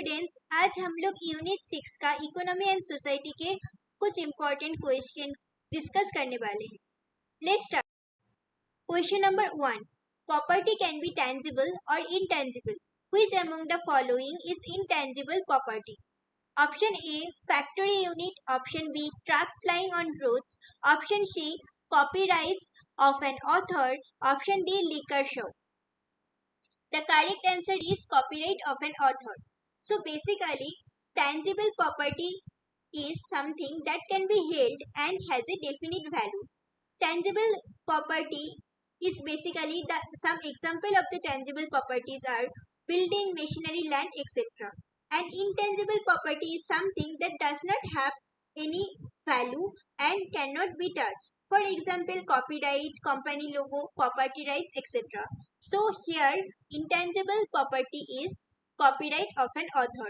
Students, आज हम लोग यूनिट 6 का इकोनॉमी एंड सोसाइटी के कुछ इंपॉर्टेंट क्वेश्चन डिस्कस करने वाले हैं. Let's start. Question number 1. Property can be tangible or intangible. Which among the following is intangible property? Option A, factory unit. Option B, truck plying on roads. Option C, copyrights of an author. Option D, liquor shop. The correct answer is copyright of an author. So basically, tangible property is something that can be held and has a definite value. Tangible property is basically some example of the tangible properties are building, machinery, land, etc. And intangible property is something that does not have any value and cannot be touched. For example, copyright, company logo, property rights, etc. So here, intangible property is copyright of an author.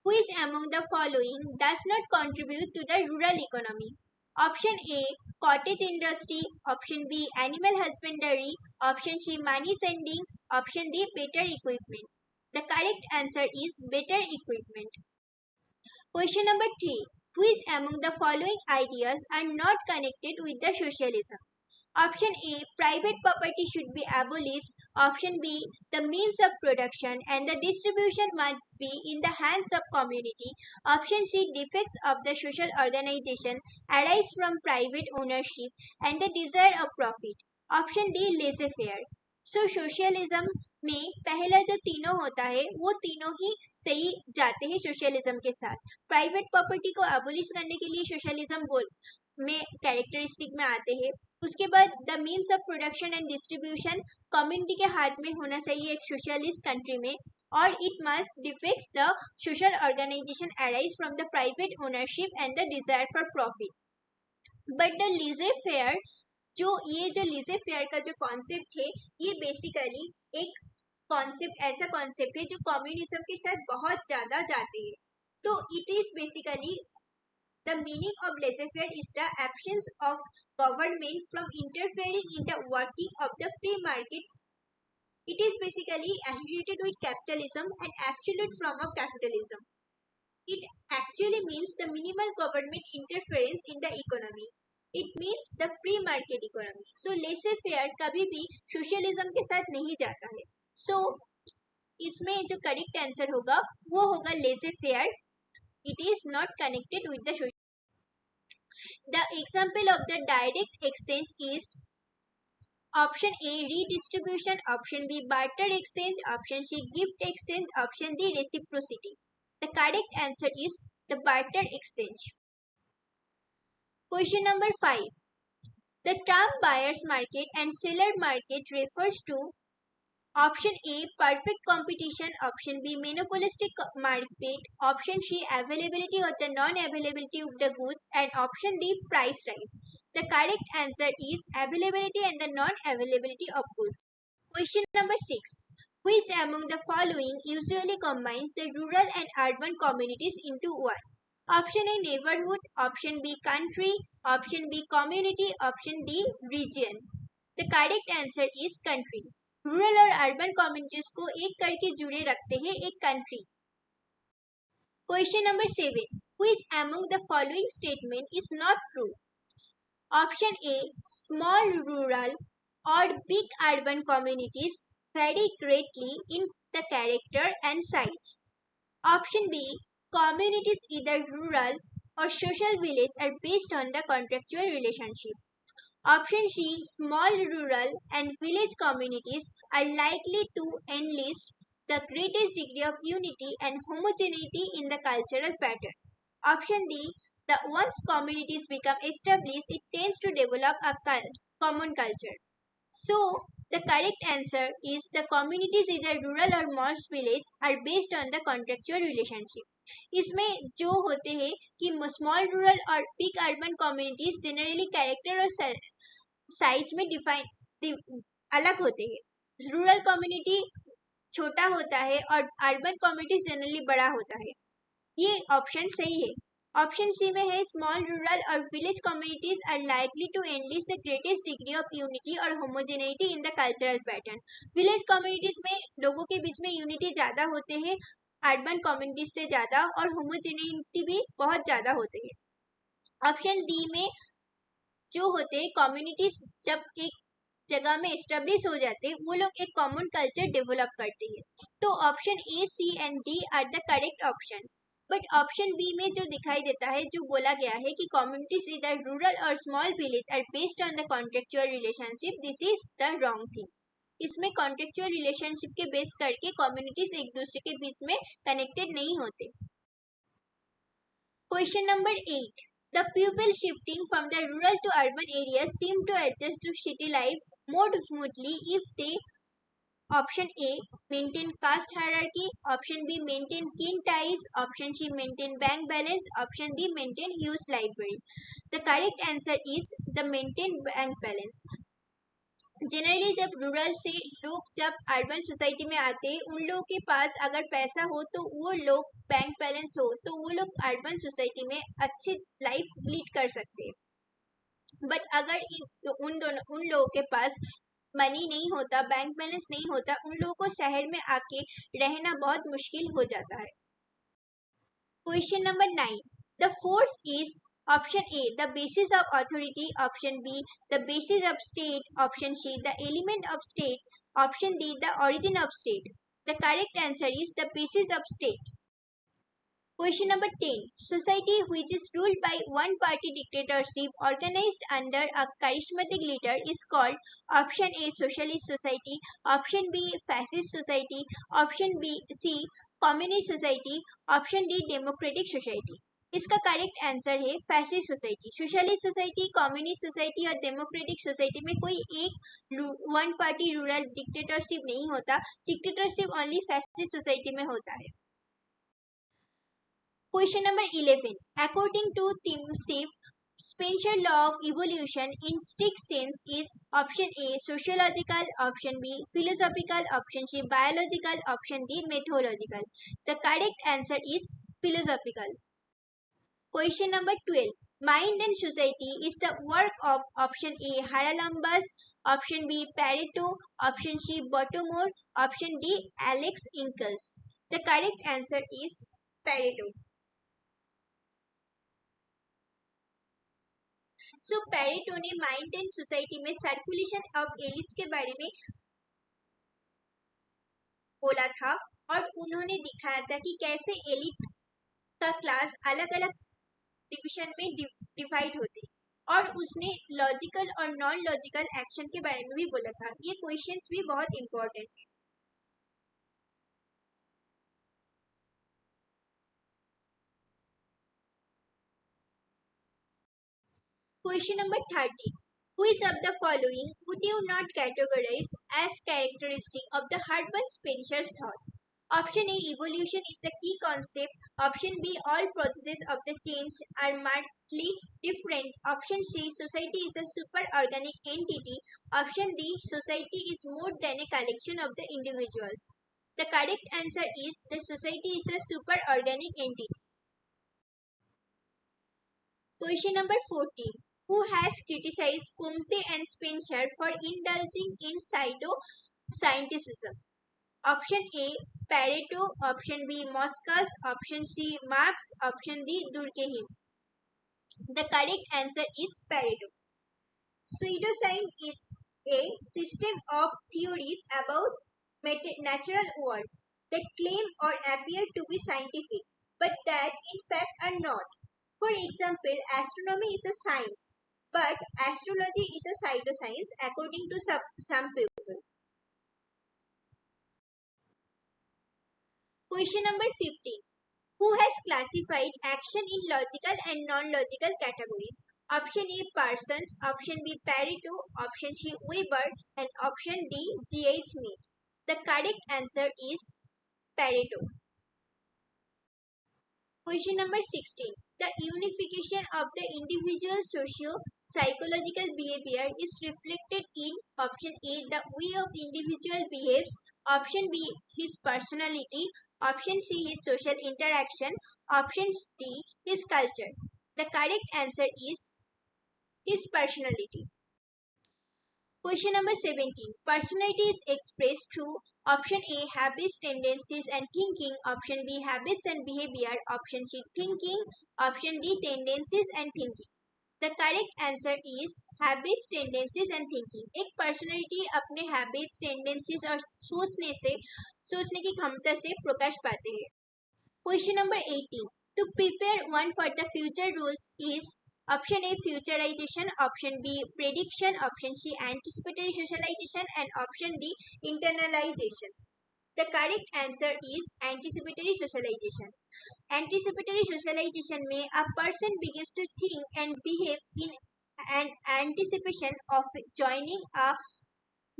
Which among the following does not contribute to the rural economy? Option A, cottage industry. Option B, animal husbandry. Option C, money sending. Option D, better equipment. The correct answer is better equipment. Question number 3. Which among the following ideas are not connected with the socialism? Option A, private property should be abolished. Option B, the means of production and the distribution must be in the hands of community. Option C, defects of the social organization arise from private ownership and the desire of profit. Option D, laissez-faire. So socialism में पहला जो तीनों होता है वो तीनों ही सही जाते हैं सोशलिज्म के साथ. प्राइवेट प्रॉपर्टी को एबोलिश करने के लिए सोशलिज्म में कैरेक्टरिस्टिक में आते हैं. उसके बाद the means of production and distribution community के हाथ में होना चाहिए एक सोशलिस्ट कंट्री में, और it must defects the social organization arise from the private ownership and the desire for profit. But the laissez faire जो लीजे फेयर का जो कॉन्सेप्ट है ये बेसिकली एक कॉन्सेप्ट ऐसा कॉन्सेप्ट है जो कम्युनिज्म के साथ बहुत ज़्यादा जाते हैं. तो it is basically the meaning of laissez faire is the absence of government from interfering in the working of the free market. It is basically associated with capitalism and absolute form of capitalism. It actually means the minimal government interference in the economy. It means the free market economy. So laissez-faire कभी भी socialism के साथ नहीं जाता है. So इसमें जो correct answer होगा वो होगा laissez-faire. It is not connected with the social. The example of the direct exchange is option A, redistribution. Option B, barter exchange. Option C, gift exchange. Option D, reciprocity. The correct answer is the barter exchange. Question number 5. The term buyer's market and seller market refers to option A, perfect competition. Option B, monopolistic market. Option C, availability or the non-availability of the goods. And option D, price rise. The correct answer is availability and the non-availability of goods. Question number 6. Which among the following usually combines the rural and urban communities into one? Option A, neighborhood. Option B, country. Option B, community. Option D, region. The correct answer is country. Rural और urban communities को एक करके जुड़े रखते हैं एक country. Question number 7. Which among the following statement is not true? Option A, small rural or big urban communities vary greatly in the character and size. Option B, communities either rural or social village are based on the contractual relationship. Option C, small rural and village communities are likely to enlist the greatest degree of unity and homogeneity in the cultural pattern. Option D, that once communities become established, it tends to develop a common culture. So, the correct answer is the communities either rural or small village are based on the contractual relationship. इसमें जो होते हैं कि small rural और big urban communities generally character और size में अलग होते हैं. रूरल कम्युनिटी छोटा होता है और अर्बन कम्युनिटी जनरली बड़ा होता है. ये ऑप्शन सही है. ऑप्शन सी में है स्मॉल रूरल और village communities are likely to enlist the greatest degree of unity और homogeneity in the cultural pattern. Village communities में लोगों के बीच में यूनिटी ज़्यादा होते हैं अर्बन कम्युनिटीज से ज़्यादा, और होमोजेनिटी भी बहुत ज़्यादा होते हैं। ऑप्शन डी में जो होते हैं कम्युनिटीज जब एक जगह में एस्टेब्लिश हो जाते हैं वो लोग एक कॉमन कल्चर डेवलप करते हैं। तो option A, C and D are the correct option. But option B में जो दिखाई देता है, जो बोला गया है कि कम्युनिटीज इधर रूरल और small village are based on the contractual relationship, this is the wrong thing. इसमें कॉन्ट्रेक्चुअल रिलेशनशिप के बेस करके कम्युनिटीज एक दूसरे के बीच में कनेक्टेड नहीं होते। Question number 8. The people shifting from the rural to urban areas seem to adjust to city life more smoothly if they option A maintain caste hierarchy, option B maintain kin ties, option C maintain bank balance, option D maintain huge library. The correct answer is the maintain bank balance. Generally जब rural से लोग जब urban society में आते हैं, उन लोगों के पास अगर पैसा हो तो वो लोग बैंक बैलेंस हो तो वो लोग अर्बन सोसाइटी में अच्छी लाइफ लीड कर सकते हैं। बट अगर उन लोगों के पास मनी नहीं होता, बैंक बैलेंस नहीं होता, उन लोगों को शहर में आके रहना बहुत मुश्किल हो जाता है। Question number 9. The force is option A, the basis of authority, option B, the basis of state, option C, the element of state, option D, the origin of state. The correct answer is the basis of state. Question number 10. Society which is ruled by one-party dictatorship organized under a charismatic leader is called option A, socialist society, option B, fascist society, option B, C, communist society, option D democratic society. इसका correct answer है fascist society. Socialist society, communist society और democratic society में कोई एक one party rural dictatorship नहीं होता। Dictatorship only fascist society में होता है। Question number 11. अकॉर्डिंग टू थिमसिफ Spencer law of evolution in strict sense is option A sociological, option B philosophical, option C biological, option D methodological. The correct answer is philosophical. Question number 12. Mind and Society is the work of option A Haralambous, option B Pareto, option C Bottomore, option D Alex Ingalls. The correct answer is Pareto. So Pareto ने mind and society में circulation of elites के बारे में बोला था, और उन्होंने दिखाया था कि कैसे एलिट का क्लास अलग अलग डिवीजन में डिवाइड होते हैं, और उसने लॉजिकल और नॉन लॉजिकल एक्शन के बारे में भी बोला था। ये क्वेश्चंस भी बहुत इंपॉर्टेंट है। Question number 13. Which of the following would you not categorize as characteristic of the Herbert Spencer's thought? Option A, evolution is the key concept. Option B, all processes of the change are markedly different. Option C, society is a superorganic entity. Option D, society is more than a collection of the individuals. The correct answer is the society is a superorganic entity. Question number 14. Who has criticized Comte and Spencer for indulging in pseudo-scientificism? Option A, Pareto, option B, Moscas, option C, Marx, option D, Durkheim. The correct answer is Pareto. Pseudoscience is a system of theories about natural world that claim or appear to be scientific, but that in fact are not. For example, astronomy is a science, but astrology is a pseudoscience according to some people. Question number 15. Who has classified action in logical and non-logical categories? Option A, Parsons, option B, Pareto, option C, Weber, and option D, G.H. Mead. The correct answer is Pareto. Question number 16. The unification of the individual socio-psychological behavior is reflected in option A, the way of individual behaves, option B, his personality, option C, his social interaction, Option D, his culture. The correct answer is his personality. Question number 17. Personality is expressed through option A, habits, tendencies and thinking, option B, habits and behavior, option C, thinking, option D, tendencies and thinking. The correct answer is habits, tendencies and thinking. एक personality अपने habits, tendencies और सोचने की क्षमता से प्रकाश पाते हैं. Question number 18. To prepare one for the future rules is option A, futurization, option B, prediction, option C, anticipatory socialization and option D, internalization. The correct answer is anticipatory socialization. Anticipatory socialization में a person begins to think and behave in an anticipation of joining a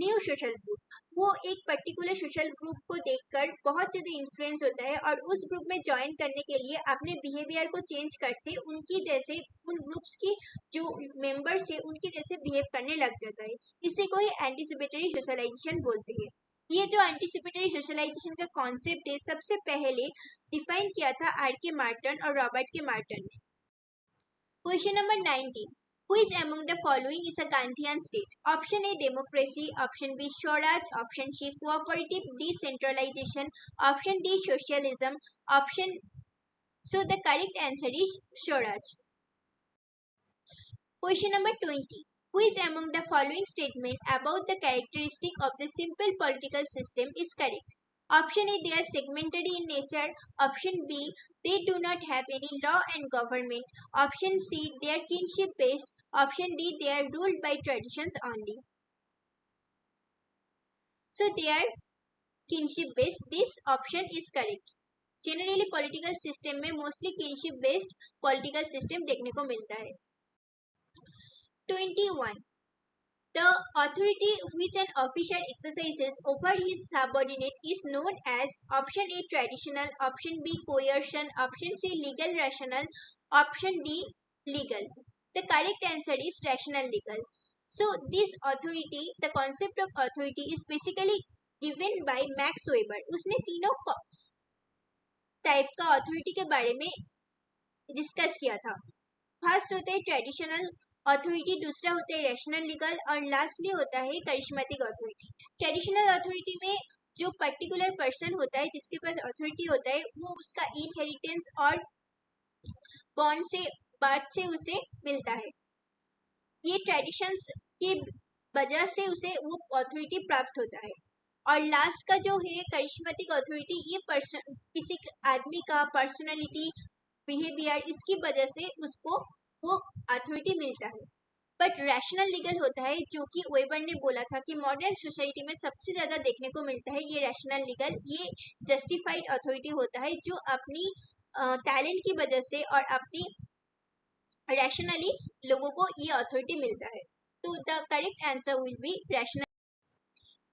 new social group. वो एक particular social group को देखकर बहुत ज़्यादा influence होता है और उस ग्रुप में ज्वाइन करने के लिए अपने बिहेवियर को चेंज करते उनकी जैसे उन ग्रुप्स की जो मेंबर्स है उनके जैसे बिहेव करने लग जाता है. इसी को ही एंटिसिपेटरी सोशलाइजेशन बोलते हैं. ये जो एंटिसिपेटरी सोशलाइजेशन का कॉन्सेप्ट है सबसे पहले डिफाइन किया था आर के मार्टन और रॉबर्ट के मार्टन ने. Question number 19. Which among the following is a Gandhian state? Option A, democracy, option B, Swaraj, option C, cooperative decentralization, option D, socialism, so the correct answer is Swaraj. Question number 20. Which among the following statement about the characteristic of the simple political system is correct? Option A, they are segmented in nature. Option B, they do not have any law and government. Option C, they are kinship based. Option D, they are ruled by traditions only. So they are kinship based. This option is correct. Generally political system में mostly kinship based political system देखने को मिलता है. 21. The authority which an official exercises over his subordinate is known as option A, traditional, option B, coercion, option C, legal rational, option D, legal. The correct answer is rational legal. So this authority, the concept of authority is basically given by Max Weber. उसने तीनों type का authority के बारे में discuss किया था. First होता है ट्रेडिशनल अथॉरिटी, दूसरा होता है रैशनल लीगल और लास्टली होता है करिश्मेटिक अथॉरिटी. ट्रेडिशनल अथॉरिटी में जो पर्टिकुलर पर्सन होता है जिसके पास अथॉरिटी होता है वो उसका इनहेरिटेंस और बॉन्ड से बर्थ से उसे मिलता है. ये ट्रेडिशंस की वजह से उसे वो अथॉरिटी प्राप्त होता है. और लास्ट का जो है करिश्मेटिक अथॉरिटी, ये पर्सन किसी आदमी का पर्सनालिटी, बिहेवियर, इसकी वजह से उसको वो अथॉरिटी मिलता है. बट रैशनल लीगल होता है जो कि वेबर ने बोला था कि मॉडर्न सोसाइटी में सबसे ज़्यादा देखने को मिलता है ये रैशनल लीगल. ये जस्टिफाइड अथॉरिटी होता है जो अपनी टैलेंट की वजह से और अपनी रैशनली लोगों को ये अथॉरिटी मिलता है. तो the correct answer will be rational.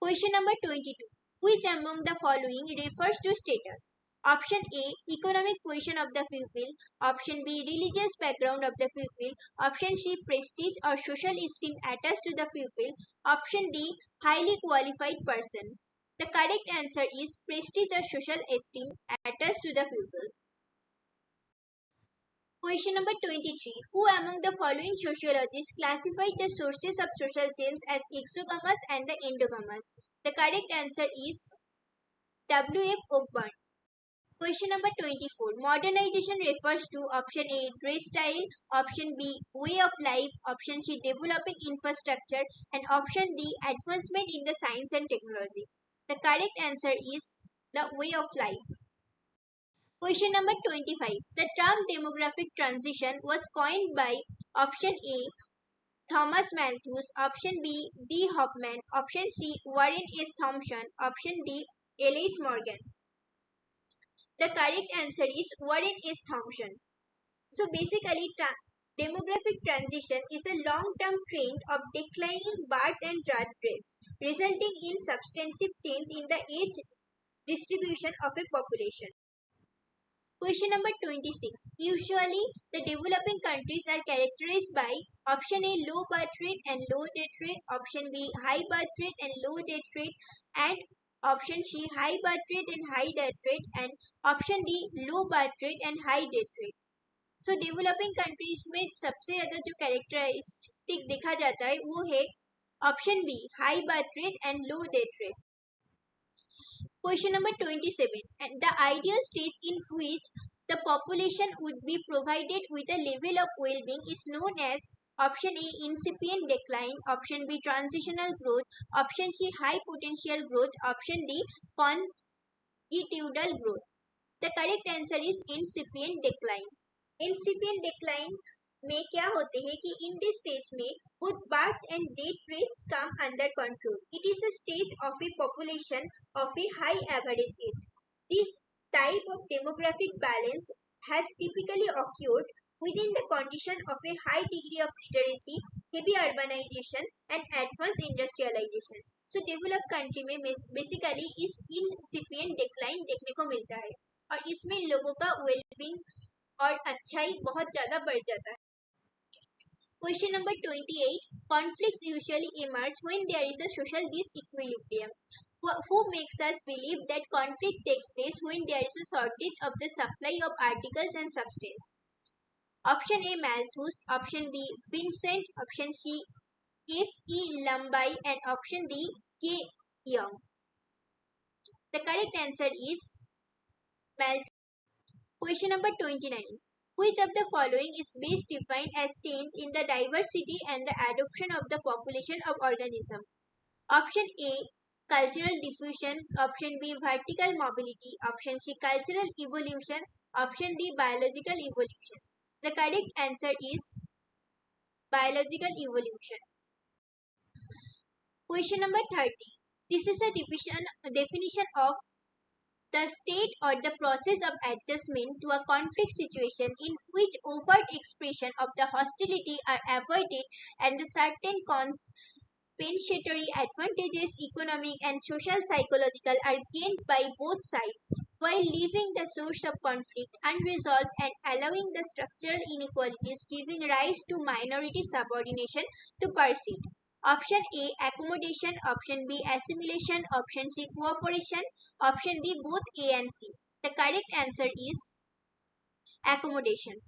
Question number 22. Which among the following refers to status? Option A, economic position of the pupil. Option B, religious background of the pupil. Option C, prestige or social esteem attached to the pupil. Option D, highly qualified person. The correct answer is prestige or social esteem attached to the pupil. Question number 23. Who among the following sociologists classified the sources of social change as exogamous and the endogamous? The correct answer is W.F. Ogburn. Question number 24. Modernization refers to option A, dress style, option B, way of life, option C, developing infrastructure, and option D, advancement in the science and technology. The correct answer is the way of life. Question number 25. The term demographic transition was coined by option A, Thomas Malthus, option B, D. Hoffman, option C, Warren S. Thompson, option D, L.H. Morgan. The correct answer is Warren S. Thompson. So basically, demographic transition is a long-term trend of declining birth and rat rates, resulting in substantive change in the age distribution of a population. Question number 26. Usually, the developing countries are characterized by option A, low birth rate and low death rate, option B, high birth rate and low death rate, and option C high birth rate and high death rate, and option D low birth rate and high death rate. So developing countries में सबसे ज़्यादा जो characteristic देखा जाता है वो है option B high birth rate and low death rate. Question number 27. The ideal stage in which the population would be provided with a level of well-being is known as option A incipient decline, option B transitional growth, option C high potential growth, option D longitudinal growth. The correct answer is incipient decline. Incipient decline में क्या होते हैं कि in this stage में both birth and death rates come under control. It is a stage of a population of a high average age. This type of demographic balance has typically occurred within the condition of a high degree of literacy, heavy urbanization and advanced industrialization. So developed country में basically इस incipient decline देखने को मिलता है और इसमें लोगों का वेलबींग और अच्छाई बहुत ज़्यादा बढ़ जाता है. Question number 28. Conflicts usually emerge when there is a social disequilibrium. Who makes us believe that conflict takes place when there is a shortage of the supply of articles and substance? Option A Malthus, option B Vincent, option C F. E. Lumby and option D K. Young. The correct answer is Malthus. Question number 29. Which of the following is best defined as change in the diversity and the adoption of the population of organism? Option A cultural diffusion, option B vertical mobility, option C cultural evolution, option D biological evolution. The correct answer is biological evolution. Question number 30. This is a definition of the state or the process of adjustment to a conflict situation in which overt expression of the hostility are avoided and the certain compensatory advantages, economic and social psychological, are gained by both sides, while leaving the source of conflict unresolved and allowing the structural inequalities giving rise to minority subordination to persist. Option A accommodation, option B assimilation, option C cooperation, option D both A and C. The correct answer is accommodation.